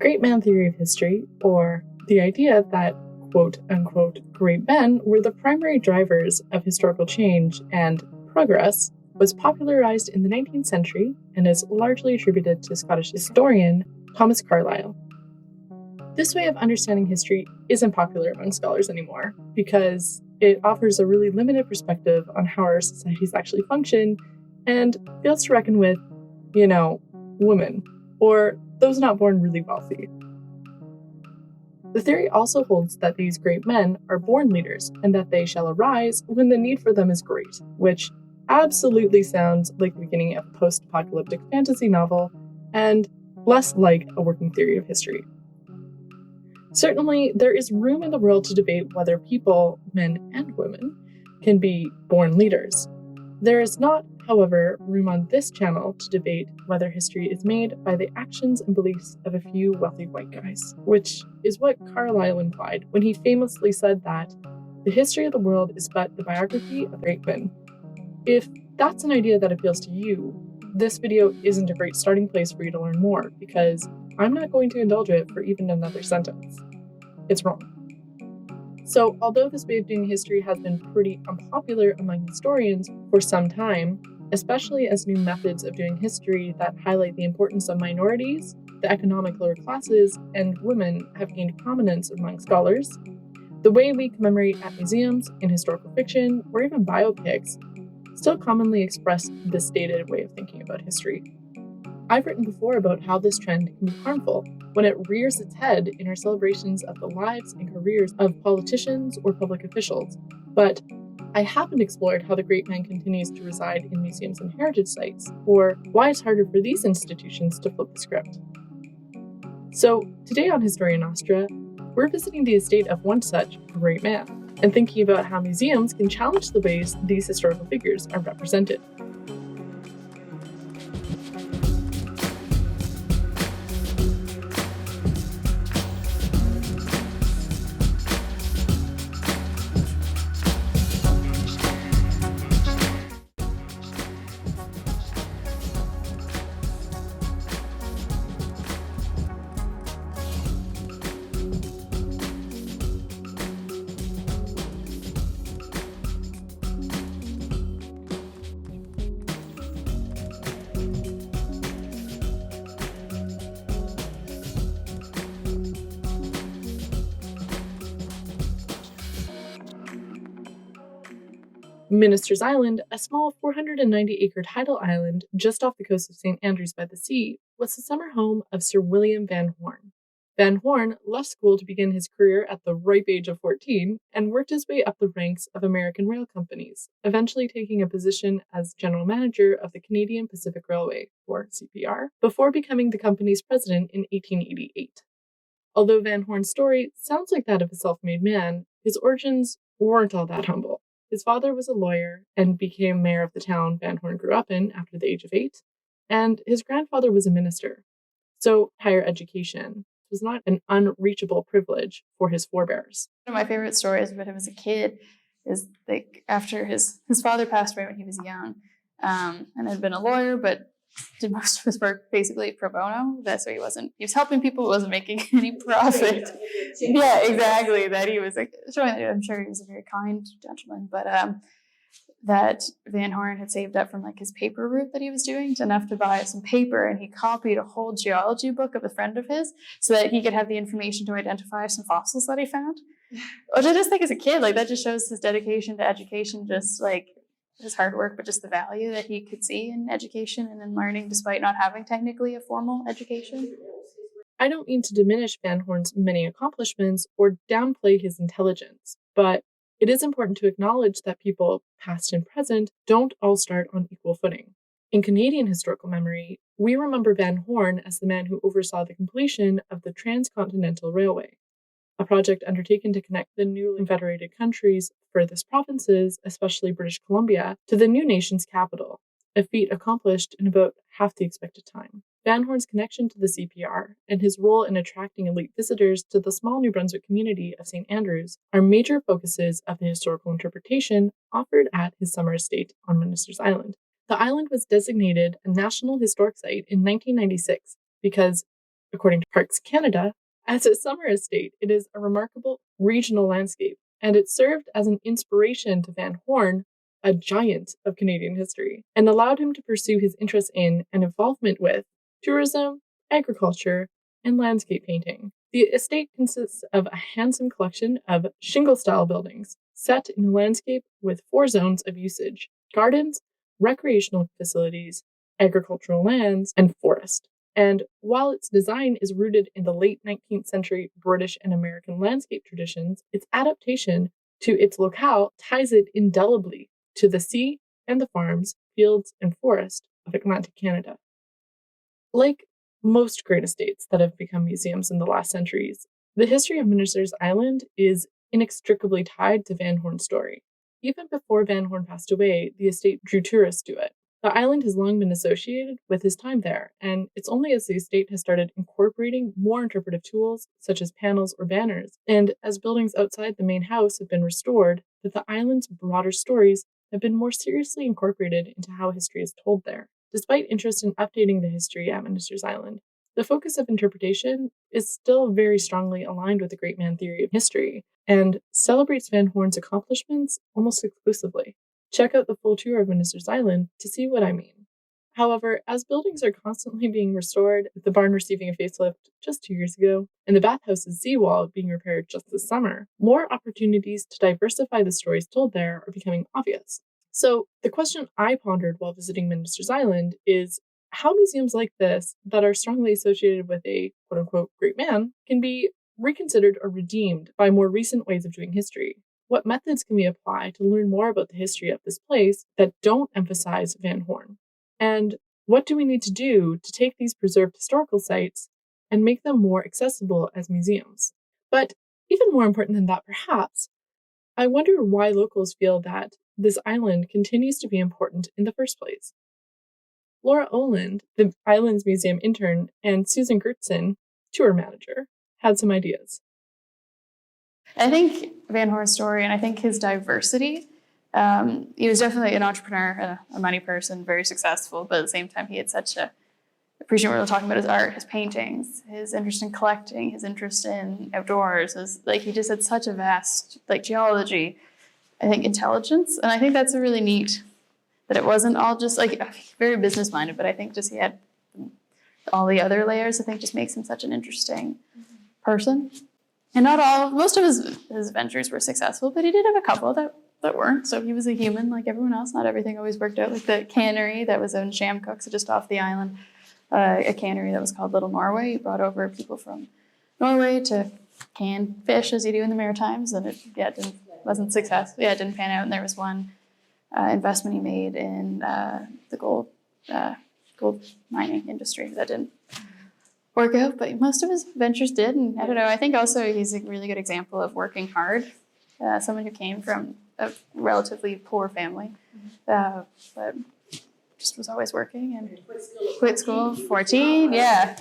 great man theory of history, or the idea that quote-unquote great men were the primary drivers of historical change and progress, was popularized in the 19th century and is largely attributed to Scottish historian Thomas Carlyle. This way of understanding history isn't popular among scholars anymore because it offers a really limited perspective on how our societies actually function and fails to reckon with, women, or those not born really wealthy. The theory also holds that these great men are born leaders and that they shall arise when the need for them is great, which absolutely sounds like the beginning of a post-apocalyptic fantasy novel and less like a working theory of history. Certainly, there is room in the world to debate whether people, men and women, can be born leaders. There is not, however, room on this channel to debate whether history is made by the actions and beliefs of a few wealthy white guys, which is what Carlyle implied when he famously said that the history of the world is but the biography of great men. If that's an idea that appeals to you, this video isn't a great starting place for you to learn more, because I'm not going to indulge it for even another sentence. It's wrong. So, although this way of doing history has been pretty unpopular among historians for some time, especially as new methods of doing history that highlight the importance of minorities, the economic lower classes, and women have gained prominence among scholars, the way we commemorate at museums, in historical fiction, or even biopics still commonly express this dated way of thinking about history. I've written before about how this trend can be harmful when it rears its head in our celebrations of the lives and careers of politicians or public officials, but I haven't explored how the great man continues to reside in museums and heritage sites, or why it's harder for these institutions to flip the script. So, today on Historia Nostra, we're visiting the estate of one such great man, and thinking about how museums can challenge the ways these historical figures are represented. Minister's Island, a small 490-acre tidal island just off the coast of St. Andrews by the Sea, was the summer home of Sir William Van Horne. Van Horne left school to begin his career at the ripe age of 14 and worked his way up the ranks of American rail companies, eventually taking a position as general manager of the Canadian Pacific Railway, or CPR, before becoming the company's president in 1888. Although Van Horne's story sounds like that of a self-made man, his origins weren't all that humble. His father was a lawyer and became mayor of the town Van Horne grew up in after the age of 8, and his grandfather was a minister. So higher education was not an unreachable privilege for his forebears. One of my favorite stories about him as a kid is like after his father passed away when he was young, and had been a lawyer, but did most of his work basically pro bono. That's why he was helping people, but wasn't making any profit. Yeah, exactly. That he was like showing that I'm sure he was a very kind gentleman, but that Van Horne had saved up from like his paper route that he was doing enough to buy some paper, and he copied a whole geology book of a friend of his so that he could have the information to identify some fossils that he found. Which I just think as a kid, like that just shows his dedication to education, just like his hard work, but just the value that he could see in education and in learning despite not having technically a formal education. I don't mean to diminish Van Horne's many accomplishments or downplay his intelligence, but it is important to acknowledge that people, past and present, don't all start on equal footing. In Canadian historical memory, we remember Van Horne as the man who oversaw the completion of the Transcontinental Railway, a project undertaken to connect the newly federated country's furthest provinces, especially British Columbia, to the new nation's capital, a feat accomplished in about half the expected time. Van Horne's connection to the CPR and his role in attracting elite visitors to the small New Brunswick community of St. Andrews are major focuses of the historical interpretation offered at his summer estate on Minister's Island. The island was designated a National Historic Site in 1996 because According to Parks Canada, as a summer estate, it is a remarkable regional landscape, and it served as an inspiration to Van Horn, a giant of Canadian history, and allowed him to pursue his interest in and involvement with tourism, agriculture, and landscape painting. The estate consists of a handsome collection of shingle-style buildings set in a landscape with 4 zones of usage: gardens, recreational facilities, agricultural lands, and forest. And while its design is rooted in the late 19th century British and American landscape traditions, its adaptation to its locale ties it indelibly to the sea and the farms, fields, and forest of Atlantic Canada. Like most great estates that have become museums in the last centuries, the history of Ministers Island is inextricably tied to Van Horn's story. Even before Van Horn passed away, the estate drew tourists to it. The island has long been associated with his time there, and it's only as the estate has started incorporating more interpretive tools, such as panels or banners, and as buildings outside the main house have been restored, that the island's broader stories have been more seriously incorporated into how history is told there. Despite interest in updating the history at Ministers Island, the focus of interpretation is still very strongly aligned with the great man theory of history, and celebrates Van Horn's accomplishments almost exclusively. Check out the full tour of Ministers Island to see what I mean. However, as buildings are constantly being restored, with the barn receiving a facelift just 2 years ago, and the bathhouse's seawall being repaired just this summer, more opportunities to diversify the stories told there are becoming obvious. So the question I pondered while visiting Ministers Island is how museums like this, that are strongly associated with a quote-unquote great man, can be reconsidered or redeemed by more recent ways of doing history. What methods can we apply to learn more about the history of this place that don't emphasize Van Horn? And what do we need to do to take these preserved historical sites and make them more accessible as museums? But even more important than that, perhaps, I wonder why locals feel that this island continues to be important in the first place. Laura Oland, the island's museum intern, and Susan Gertson, tour manager, had some ideas. I think Van Horn's story, and I think his diversity, he was definitely an entrepreneur, a money person, very successful, but at the same time, he had such a appreciate what we're talking about, his art, his paintings, his interest in collecting, his interest in outdoors. He just had such a vast, geology, I think, intelligence. And I think that's a really neat, that it wasn't all just very business minded, but I think just he had all the other layers, I think just makes him such an interesting person. And most of his ventures were successful, but he did have a couple that weren't. So he was a human like everyone else. Not everything always worked out. Like the cannery that was in Shamcook, so just off the island, a cannery that was called Little Norway. He brought over people from Norway to can fish, as you do in the Maritimes, and it wasn't successful. Yeah, it didn't pan out. And there was one investment he made in the gold mining industry that didn't work out, but most of his ventures did. And I don't know, I think also he's a really good example of working hard. Someone who came from a relatively poor family, but just was always working and quit school 14. Yeah.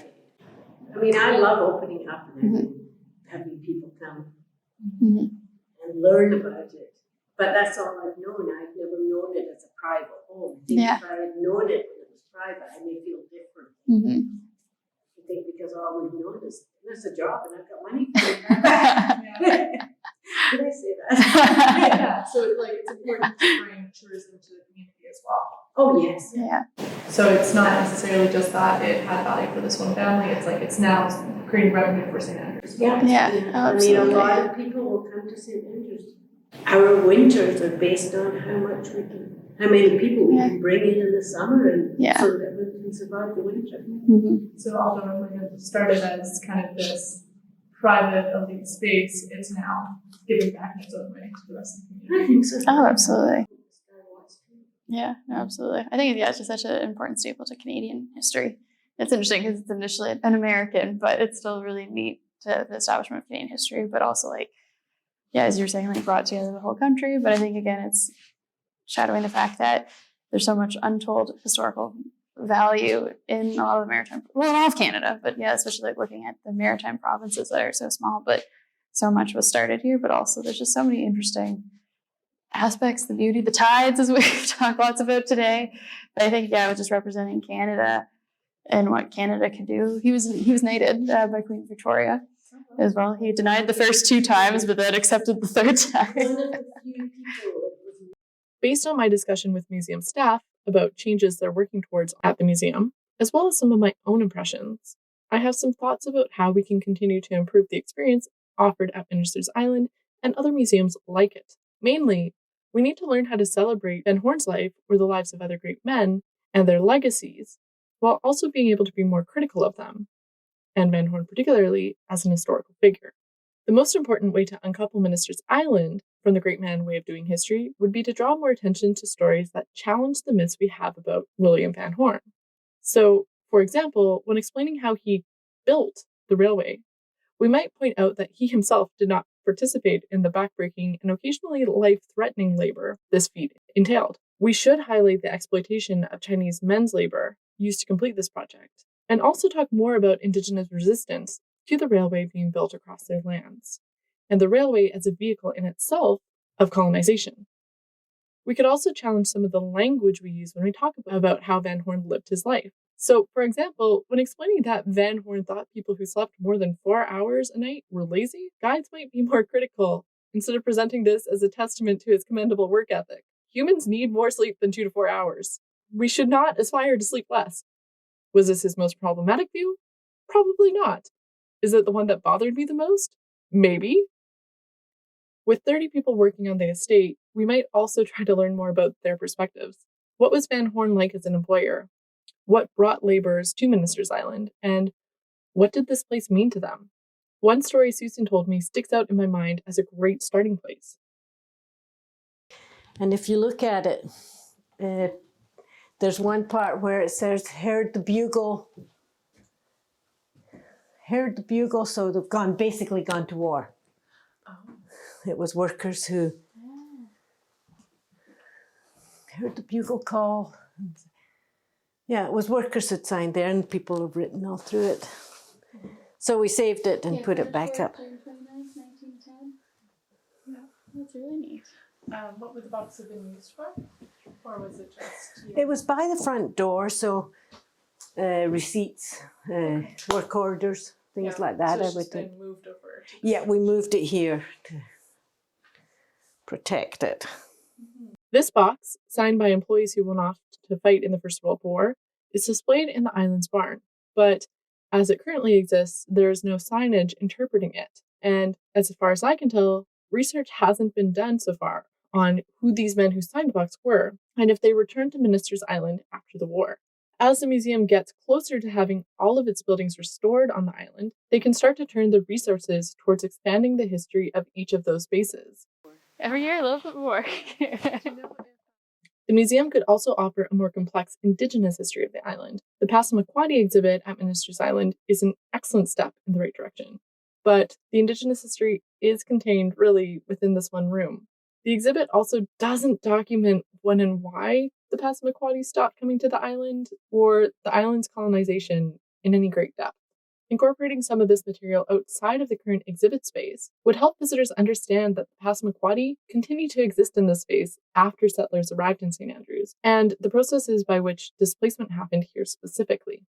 I mean, I love opening up and having people come and learn about it. But that's all I've known. I've never known it as a private home. I think if I had known it when it was private, I may feel different. I think because all we've known is there's a job and I've got money for it. Did I say that? Yeah, so it's important to bring tourism to the community as well. Oh, yes. Yeah. So it's not necessarily just that it had value for this one family, it's now creating revenue for St. Andrews. Yeah. Yeah. I mean, a lot of people will come to St. Andrews. Our winters are based on how many people we can bring in the summer, and so that we can survive the winter. So although it started as kind of this private elite space, it's now giving back in its own way to the rest of the community. I think so. Oh, absolutely. Yeah, no, absolutely. I think it's just such an important staple to Canadian history. It's interesting because it's initially an American, but it's still really neat to the establishment of Canadian history, but also as you were saying, brought together the whole country. But I think, again, it's shadowing the fact that there's so much untold historical value in a lot of the maritime, in all of Canada, but especially looking at the maritime provinces that are so small, but so much was started here. But also there's just so many interesting aspects, the beauty, the tides, as we've talked lots about today. But I think, with just representing Canada and what Canada can do. He was knighted by Queen Victoria as well. He denied the first 2 times, but then accepted the 3rd time. Based on my discussion with museum staff about changes they're working towards at the museum, as well as some of my own impressions, I have some thoughts about how we can continue to improve the experience offered at Minister's Island and other museums like it. Mainly, we need to learn how to celebrate Van Horn's life or the lives of other great men and their legacies, while also being able to be more critical of them, and Van Horn particularly as an historical figure. The most important way to uncouple Minister's Island from the great man way of doing history would be to draw more attention to stories that challenge the myths we have about William Van Horn. So, for example, when explaining how he built the railway, we might point out that he himself did not participate in the backbreaking and occasionally life-threatening labor this feat entailed. We should highlight the exploitation of Chinese men's labor used to complete this project, and also talk more about Indigenous resistance to the railway being built across their lands, and the railway as a vehicle in itself of colonization. We could also challenge some of the language we use when we talk about how Van Horn lived his life. So, for example, when explaining that Van Horn thought people who slept more than 4 hours a night were lazy, guides might be more critical, instead of presenting this as a testament to his commendable work ethic. Humans need more sleep than 2 to 4 hours. We should not aspire to sleep less. Was this his most problematic view? Probably not. Is it the one that bothered me the most? Maybe. With 30 people working on the estate, we might also try to learn more about their perspectives. What was Van Horn like as an employer? What brought laborers to Minister's Island? And what did this place mean to them? One story Susan told me sticks out in my mind as a great starting place. And if you look at it, there's one part where it says, heard the bugle, so they've basically gone to war. Oh. It was workers who heard the bugle call. Yeah, it was workers who'd signed there, and people have written all through it. So we saved it and put it back up. 29th, 1910. Yeah, that's really neat. What would the box have been used for? Or was it just... It was by the front door, so receipts, work orders, things like that. So it's just been moved over. Yeah, we moved it here to protect it. This box, signed by employees who went off to fight in the First World War, is displayed in the island's barn. But as it currently exists, there is no signage interpreting it. And as far as I can tell, research hasn't been done so far on who these men who signed the box were, and if they returned to Minister's Island after the war. As the museum gets closer to having all of its buildings restored on the island, they can start to turn the resources towards expanding the history of each of those spaces. Every year, a little bit more. The museum could also offer a more complex Indigenous history of the island. The Passamaquoddy exhibit at Minister's Island is an excellent step in the right direction, but the Indigenous history is contained really within this one room. The exhibit also doesn't document when and why the Passamaquoddy stopped coming to the island or the island's colonization in any great depth. Incorporating some of this material outside of the current exhibit space would help visitors understand that the Passamaquoddy continued to exist in this space after settlers arrived in St. Andrews, and the processes by which displacement happened here specifically.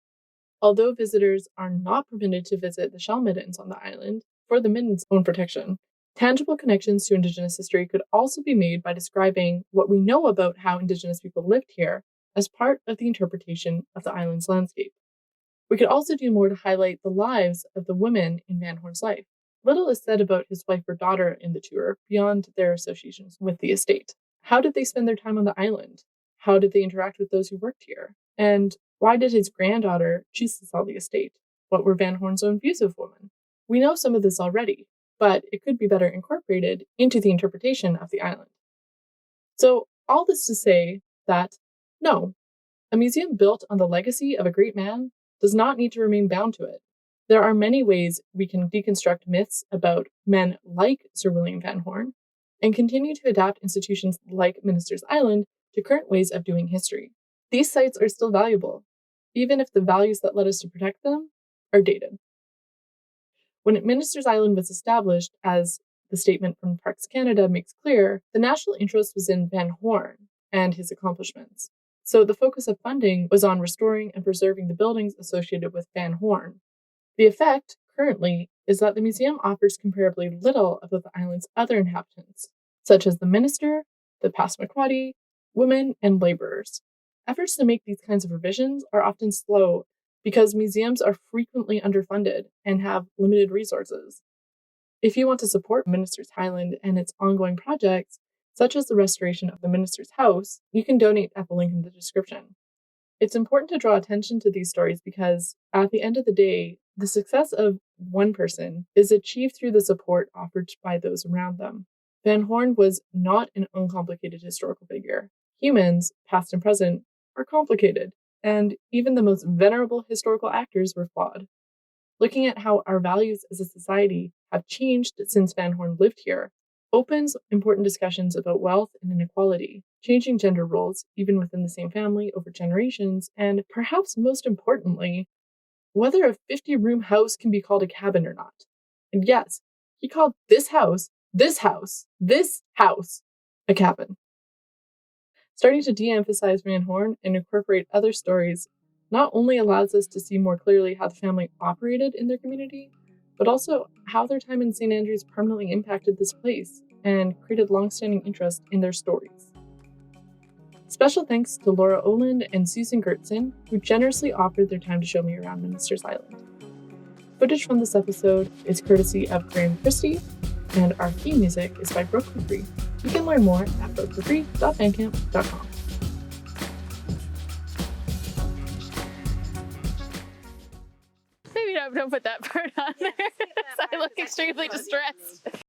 Although visitors are not permitted to visit the shell middens on the island for the middens' own protection, tangible connections to Indigenous history could also be made by describing what we know about how Indigenous people lived here as part of the interpretation of the island's landscape. We could also do more to highlight the lives of the women in Van Horn's life. Little is said about his wife or daughter in the tour beyond their associations with the estate. How did they spend their time on the island? How did they interact with those who worked here? And why did his granddaughter choose to sell the estate? What were Van Horn's own views of women? We know some of this already, but it could be better incorporated into the interpretation of the island. So all this to say that, no, a museum built on the legacy of a great man does not need to remain bound to it. There are many ways we can deconstruct myths about men like Sir William Van Horn and continue to adapt institutions like Minister's Island to current ways of doing history. These sites are still valuable, even if the values that led us to protect them are dated. When Minister's Island was established, as the statement from Parks Canada makes clear, the national interest was in Van Horn and his accomplishments. So the focus of funding was on restoring and preserving the buildings associated with Van Horn. The effect, currently, is that the museum offers comparably little about the island's other inhabitants, such as the minister, the Passamaquoddy, women, and laborers. Efforts to make these kinds of revisions are often slow because museums are frequently underfunded and have limited resources. If you want to support Minister's Highland and its ongoing projects, such as the restoration of the Minister's House, you can donate at the link in the description. It's important to draw attention to these stories because, at the end of the day, the success of one person is achieved through the support offered by those around them. Van Horn was not an uncomplicated historical figure. Humans, past and present, are complicated, and even the most venerable historical actors were flawed. Looking at how our values as a society have changed since Van Horn lived here opens important discussions about wealth and inequality, changing gender roles even within the same family over generations, and perhaps most importantly, whether a 50-room house can be called a cabin or not. And yes, he called this house a cabin. Starting to de-emphasize Van Horn and incorporate other stories not only allows us to see more clearly how the family operated in their community, but also how their time in St. Andrews permanently impacted this place and created long-standing interest in their stories. Special thanks to Laura Oland and Susan Gertson, who generously offered their time to show me around Minister's Island. Footage from this episode is courtesy of Graham Christie, and our theme music is by Brooke Capri. You can learn more at brookecapri.bandcamp.com. Maybe don't put that part on there. I look extremely distressed.